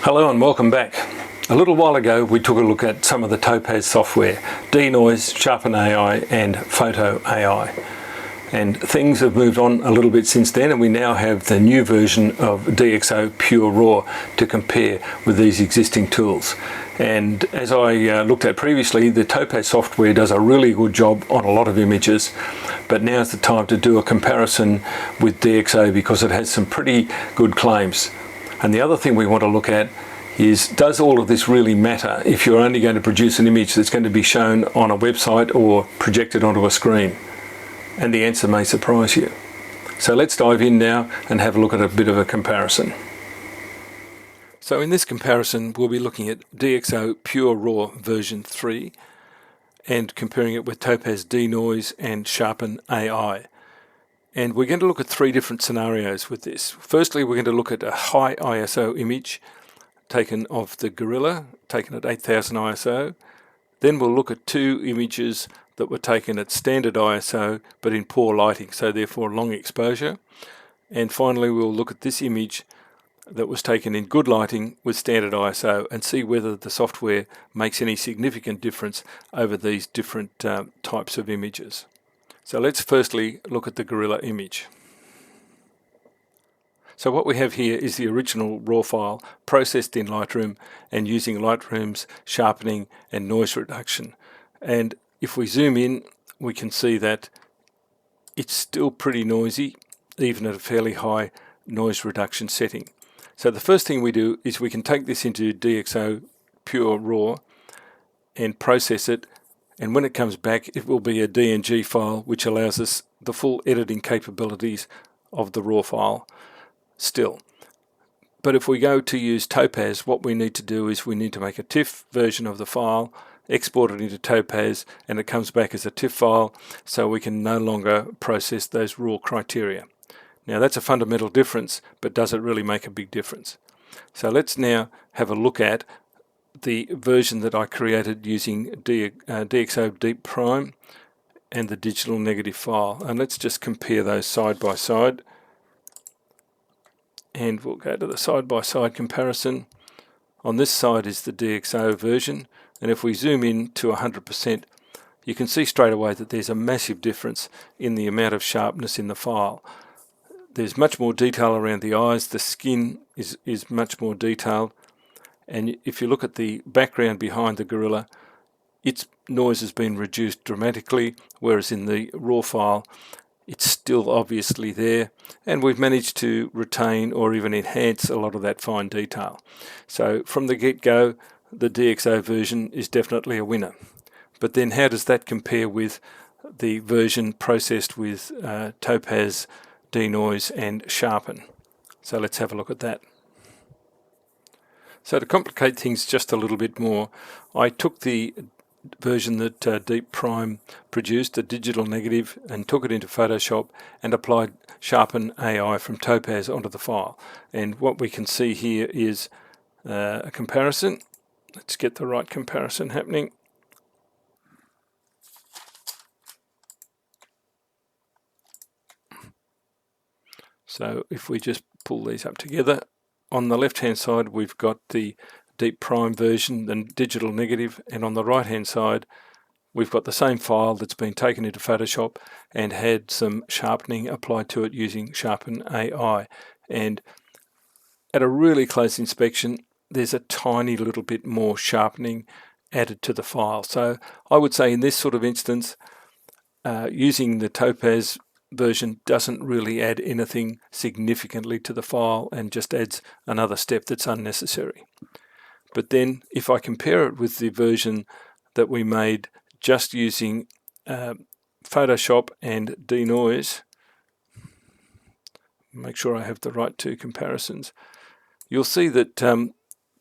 Hello and welcome back. A little while ago we took a look at some of the Topaz software, Denoise, Sharpen AI and Photo AI. And things have moved on a little bit since then, and we now have the new version of Dxo Pure Raw to compare with these existing tools. And as I looked at previously, the Topaz software does a really good job on a lot of images, but now's the time to do a comparison with Dxo because it has some pretty good claims. And the other thing we want to look at is, does all of this really matter if you're only going to produce an image that's going to be shown on a website or projected onto a screen? And the answer may surprise you. So let's dive in now and have a look at a bit of a comparison. So in this comparison, we'll be looking at Dxo Pure Raw version 3 and comparing it with Topaz Denoise and Sharpen AI. And we're going to look at three different scenarios with this. Firstly, we're going to look at a high ISO image taken of the gorilla, taken at 8000 ISO. Then we'll look at two images that were taken at standard ISO but in poor lighting, so therefore long exposure. And finally, we'll look at this image that was taken in good lighting with standard ISO and see whether the software makes any significant difference over these different types of images. So let's firstly look at the gorilla image. So what we have here is the original raw file processed in Lightroom and using Lightroom's sharpening and noise reduction. And if we zoom in, we can see that it's still pretty noisy, even at a fairly high noise reduction setting. So the first thing we do is we can take this into Dxo Pure Raw and process it. And when it comes back, it will be a DNG file, which allows us the full editing capabilities of the raw file still. But if we go to use Topaz, what we need to do is we need to make a TIFF version of the file, export it into Topaz, and it comes back as a TIFF file, so we can no longer process those raw criteria. Now that's a fundamental difference, but does it really make a big difference? So let's now have a look at the version that I created using Dxo Deep Prime and the digital negative file, and let's just compare those side by side. And we'll go to the side-by-side comparison. On this side is the Dxo version, and if we zoom in to 100%, you can see straight away that there's a massive difference in the amount of sharpness in the file. There's much more detail around the eyes, the skin is much more detailed, and if you look at the background behind the gorilla, its noise has been reduced dramatically, whereas in the raw file it's still obviously there, and we've managed to retain or even enhance a lot of that fine detail. So from the get-go, the Dxo version is definitely a winner. But then how does that compare with the version processed with Topaz, Denoise and Sharpen? So let's have a look at that. So to complicate things just a little bit more, I took the version that Deep Prime produced, a digital negative, and took it into Photoshop and applied Sharpen AI from Topaz onto the file. And what we can see here is a comparison. Let's get the right comparison happening. So if we just pull these up together, on the left hand side we've got the Deep Prime version, the digital negative, and on the right hand side we've got the same file that's been taken into Photoshop and had some sharpening applied to it using Sharpen AI. And at a really close inspection, there's a tiny little bit more sharpening added to the file. So I would say in this sort of instance, using the Topaz version doesn't really add anything significantly to the file and just adds another step that's unnecessary. But then if I compare it with the version that we made just using Photoshop and Denoise, make sure I have the right two comparisons, you'll see that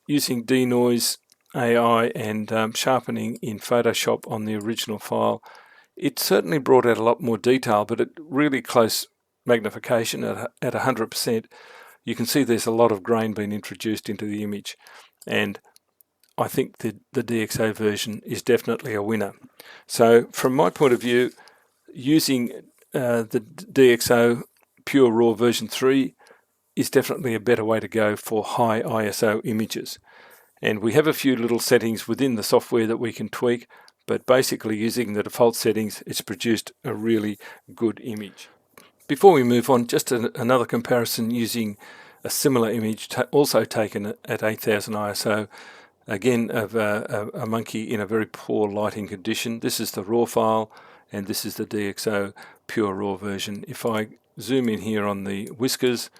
using Denoise AI and sharpening in Photoshop on the original file, it certainly brought out a lot more detail, but at really close magnification at 100%, you can see there's a lot of grain being introduced into the image. And I think the Dxo version is definitely a winner. So from my point of view, using the Dxo Pure Raw version 3 is definitely a better way to go for high ISO images. And we have a few little settings within the software that we can tweak, but basically using the default settings, it's produced a really good image. Before we move on, just another comparison using a similar image also taken at 8000 ISO, again of a monkey in a very poor lighting condition. This is the raw file and this is the Dxo Pure Raw version. If I zoom in here on the whiskers,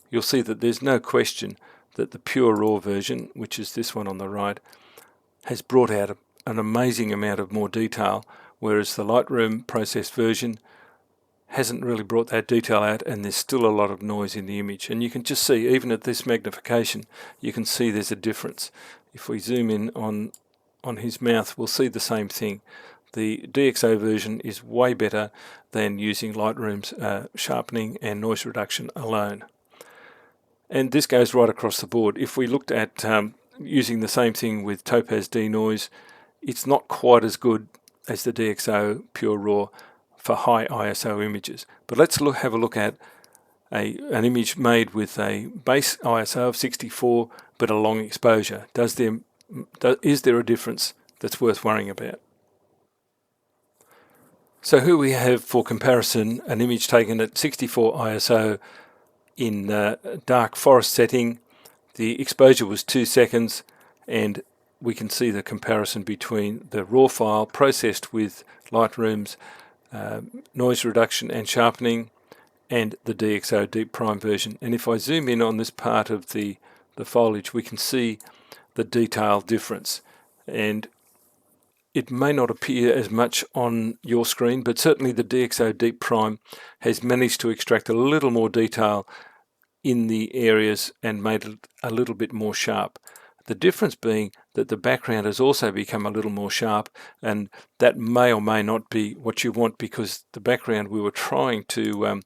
you'll see that there's no question that the Pure Raw version, which is this one on the right, has brought out an amazing amount of more detail, whereas the Lightroom processed version hasn't really brought that detail out, and there's still a lot of noise in the image. And you can just see, even at this magnification, you can see there's a difference. If we zoom in on his mouth, we'll see the same thing. The Dxo version is way better than using Lightroom's sharpening and noise reduction alone. And this goes right across the board. If we looked at using the same thing with Topaz Denoise, it's not quite as good as the Dxo Pure Raw for high ISO images. But let's have a look at an image made with a base ISO of 64 but a long exposure. Is there a difference that's worth worrying about? So here we have, for comparison, an image taken at 64 ISO in dark forest setting. The exposure was 2 seconds, and we can see the comparison between the raw file processed with Lightroom's noise reduction and sharpening and the Dxo Deep Prime version. And if I zoom in on this part of the foliage, we can see the detail difference. And it may not appear as much on your screen, but certainly the Dxo Deep Prime has managed to extract a little more detail in the areas and made it a little bit more sharp. The difference being that the background has also become a little more sharp, and that may or may not be what you want, because the background, we were trying to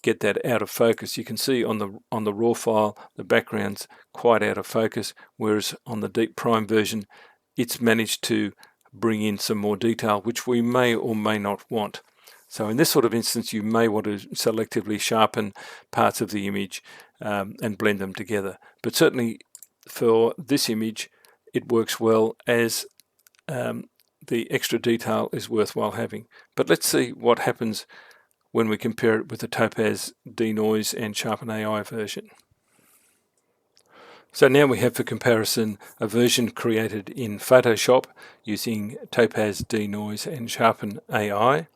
get that out of focus. You can see on the raw file the background's quite out of focus, whereas on the Deep Prime version it's managed to bring in some more detail, which we may or may not want. So in this sort of instance, you may want to selectively sharpen parts of the image and blend them together. But certainly for this image, it works well, as the extra detail is worthwhile having. But let's see what happens when we compare it with the Topaz Denoise and Sharpen AI version. So now we have for comparison a version created in Photoshop using Topaz Denoise and Sharpen AI,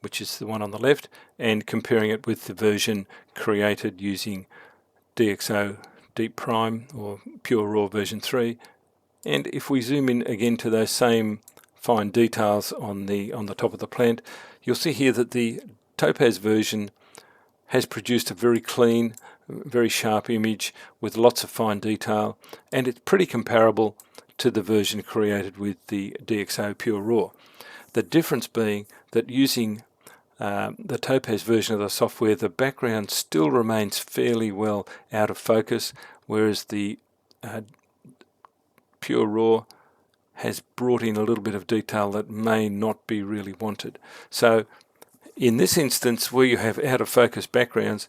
which is the one on the left, and comparing it with the version created using Dxo Deep Prime or Pure Raw version 3. And if we zoom in again to those same fine details on the top of the plant, you'll see here that the Topaz version has produced a very clean, very sharp image with lots of fine detail, and it's pretty comparable to the version created with the Dxo Pure Raw. The difference being that using the Topaz version of the software, the background still remains fairly well out of focus, whereas the Pure Raw has brought in a little bit of detail that may not be really wanted. So in this instance, where you have out of focus backgrounds,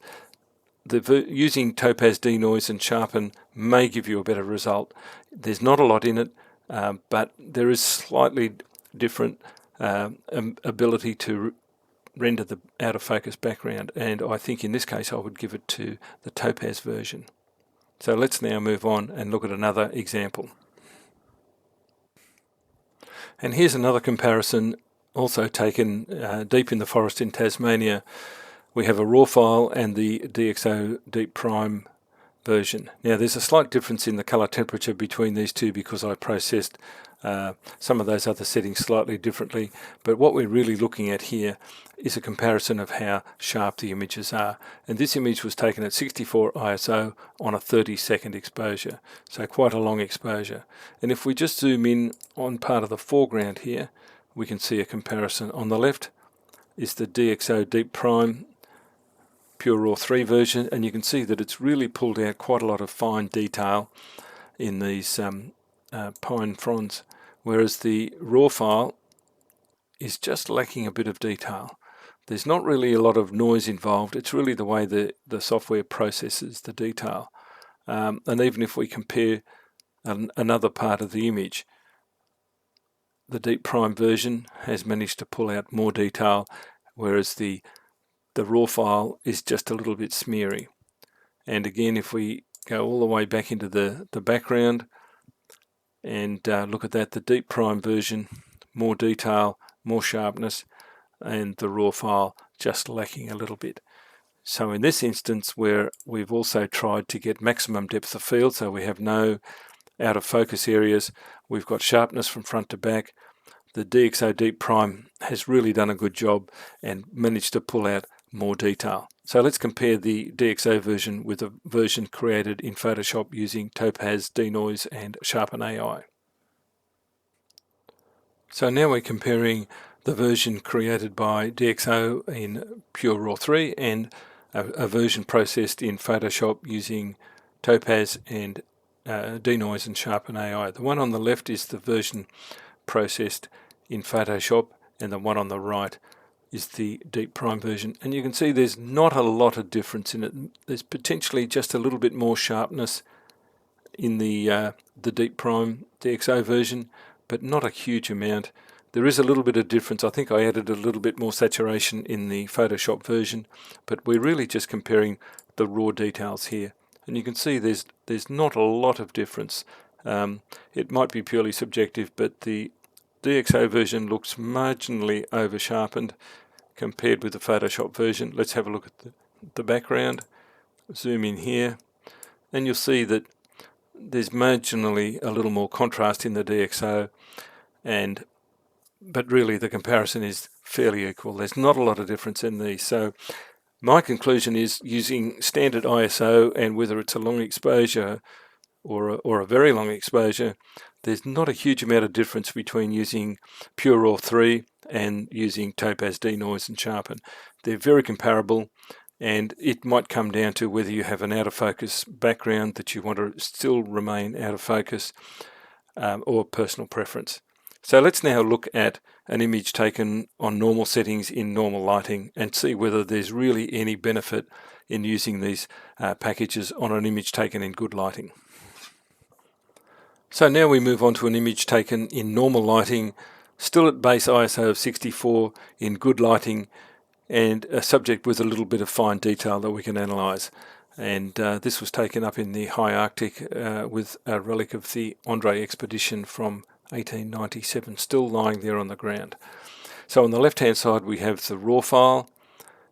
using Topaz Denoise and Sharpen may give you a better result. There's not a lot in it, but there is slightly different ability to render the out of focus background, and I think in this case I would give it to the Topaz version. So let's now move on and look at another example. And here's another comparison, also taken deep in the forest in Tasmania. We have a raw file and the Dxo Deep Prime version. Now there's a slight difference in the color temperature between these two because I processed some of those other settings slightly differently, but what we're really looking at here is a comparison of how sharp the images are. And this image was taken at 64 ISO on a 30-second exposure, so quite a long exposure. And if we just zoom in on part of the foreground here, we can see a comparison. On the left is the Dxo Deep Prime Pure Raw 3 version, and you can see that it's really pulled out quite a lot of fine detail in these pine fronds, whereas the raw file is just lacking a bit of detail. There's not really a lot of noise involved. It's really the way the software processes the detail. And even if we compare another part of the image, the deep prime version has managed to pull out more detail, whereas the raw file is just a little bit smeary. And again, if we go all the way back into the background and look at that, the deep prime version, more detail, more sharpness, and the raw file just lacking a little bit. So in this instance, where we've also tried to get maximum depth of field, so we have no out of focus areas, we've got sharpness from front to back, the Dxo Deep Prime has really done a good job and managed to pull out more detail. So let's compare the Dxo version with the version created in Photoshop using Topaz, Denoise and Sharpen AI. So now we're comparing the version created by Dxo in Pure Raw 3 and a version processed in Photoshop using Topaz and Denoise and Sharpen AI. The one on the left is the version processed in Photoshop, and the one on the right is the Deep Prime version. And you can see there's not a lot of difference in it. There's potentially just a little bit more sharpness in the Deep Prime Dxo version, but not a huge amount. There is a little bit of difference. I think I added a little bit more saturation in the Photoshop version, but we're really just comparing the raw details here. And you can see there's not a lot of difference. It might be purely subjective, but the Dxo version looks marginally over sharpened compared with the Photoshop version. Let's have a look at the background. Zoom in here, and you'll see that there's marginally a little more contrast in the Dxo, but really the comparison is fairly equal. There's not a lot of difference in these. So my conclusion is, using standard ISO, and whether it's a long exposure or a very long exposure, there's not a huge amount of difference between using Pure Raw 3 and using Topaz, Denoise and Sharpen. They're very comparable, and it might come down to whether you have an out of focus background that you want to still remain out of focus, or personal preference. So let's now look at an image taken on normal settings in normal lighting and see whether there's really any benefit in using these packages on an image taken in good lighting. So now we move on to an image taken in normal lighting, still at base ISO of 64 in good lighting, and a subject with a little bit of fine detail that we can analyse. And this was taken up in the high Arctic with a relic of the André expedition from 1897 still lying there on the ground. So on the left hand side we have the raw file,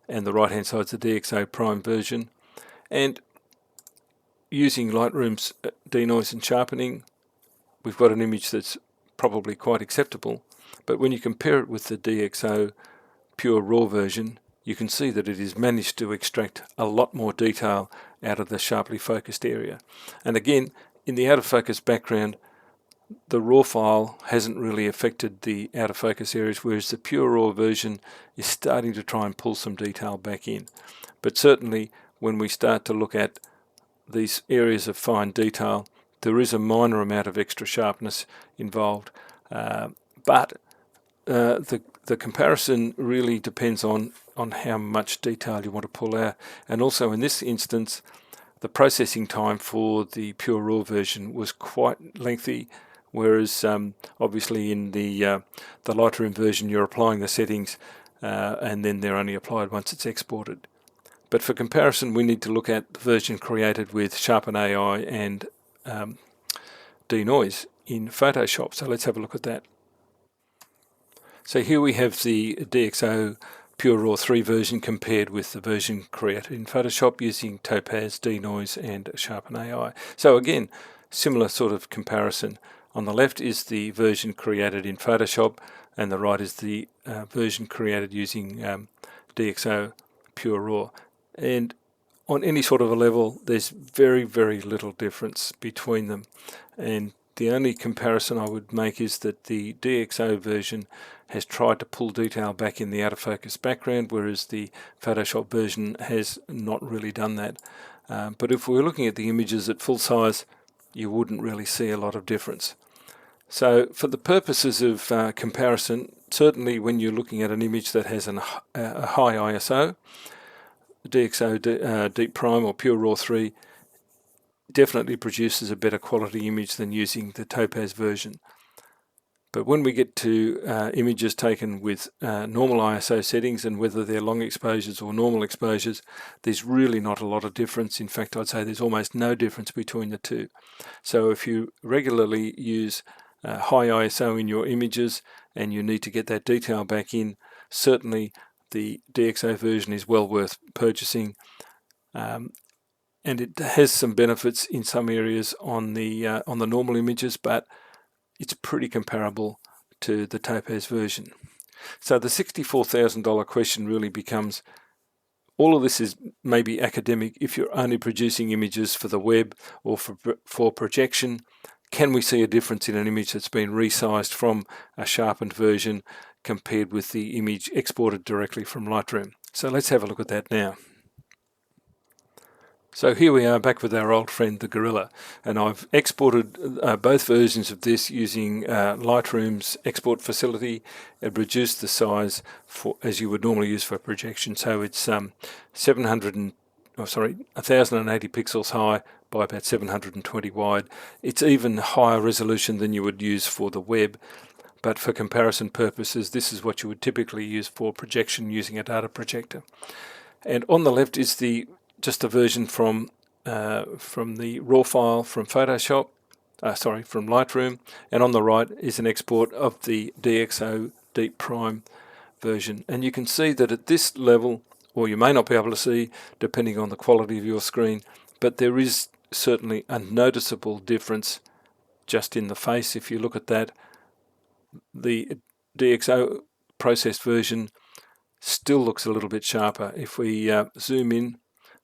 and the right hand side is the Dxo Prime version. And using Lightroom's denoise and sharpening, we've got an image that's probably quite acceptable. But when you compare it with the Dxo Pure Raw version, you can see that it has managed to extract a lot more detail out of the sharply focused area. And again, in the out of focus background, the raw file hasn't really affected the out of focus areas, whereas the Pure Raw version is starting to try and pull some detail back in. But certainly when we start to look at these areas of fine detail, there is a minor amount of extra sharpness involved, but the comparison really depends on how much detail you want to pull out. And also in this instance, the processing time for the Pure Raw version was quite lengthy, whereas obviously in the Lightroom version you're applying the settings and then they're only applied once it's exported. But for comparison, we need to look at the version created with Sharpen AI and Denoise in Photoshop. So let's have a look at that. So here we have the Dxo Pure Raw 3 version compared with the version created in Photoshop using Topaz, Denoise and Sharpen AI. So again, similar sort of comparison. On the left is the version created in Photoshop, and the right is the version created using Dxo Pure Raw. And on any sort of a level, there's very, very little difference between them. And the only comparison I would make is that the Dxo version has tried to pull detail back in the out of focus background, whereas the Photoshop version has not really done that. But if we're looking at the images at full size, you wouldn't really see a lot of difference. So for the purposes of comparison, certainly when you're looking at an image that has a high ISO, Dxo Deep Prime or Pure Raw 3 definitely produces a better quality image than using the Topaz version. But when we get to images taken with normal ISO settings, and whether they're long exposures or normal exposures, there's really not a lot of difference. In fact, I'd say there's almost no difference between the two. So if you regularly use high ISO in your images and you need to get that detail back in, certainly the Dxo version is well worth purchasing. And it has some benefits in some areas on the normal images, but it's pretty comparable to the Topaz version. So the $64,000 question really becomes, all of this is maybe academic if you're only producing images for the web or for projection. Can we see a difference in an image that's been resized from a sharpened version compared with the image exported directly from Lightroom? So let's have a look at that now. So here we are back with our old friend the Gorilla, and I've exported both versions of this using Lightroom's export facility and reduced the size for as you would normally use for projection. So it's 1080 pixels high by about 720 wide. It's even higher resolution than you would use for the web, but for comparison purposes, this is what you would typically use for projection using a data projector. And on the left is just a version from the raw file from Photoshop, from Lightroom, and on the right is an export of the Dxo Deep Prime version. And you can see that at this level, or you may not be able to see depending on the quality of your screen, but there is certainly a noticeable difference just in the face. If you look at that, the Dxo processed version still looks a little bit sharper. If we zoom in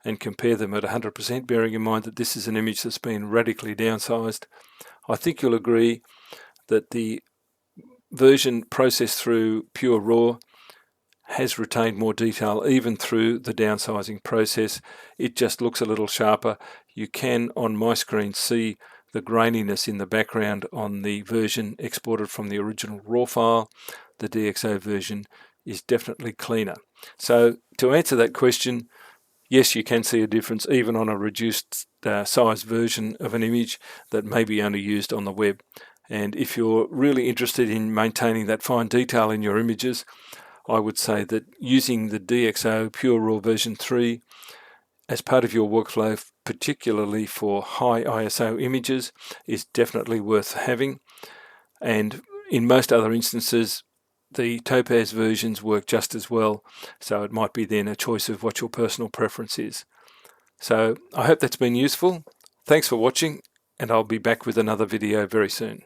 and compare them at 100%, bearing in mind that this is an image that's been radically downsized, I think you'll agree that the version processed through Pure Raw has retained more detail even through the downsizing process. It just looks a little sharper. You can, on my screen, see the graininess in the background on the version exported from the original RAW file. The Dxo version is definitely cleaner. So to answer that question, yes, you can see a difference even on a reduced size version of an image that may be only used on the web. And if you're really interested in maintaining that fine detail in your images, I would say that using the Dxo Pure Raw version 3 as part of your workflow, particularly for high ISO images, is definitely worth having. And in most other instances, the Topaz versions work just as well, so it might be then a choice of what your personal preference is. So I hope that's been useful. Thanks for watching, and I'll be back with another video very soon.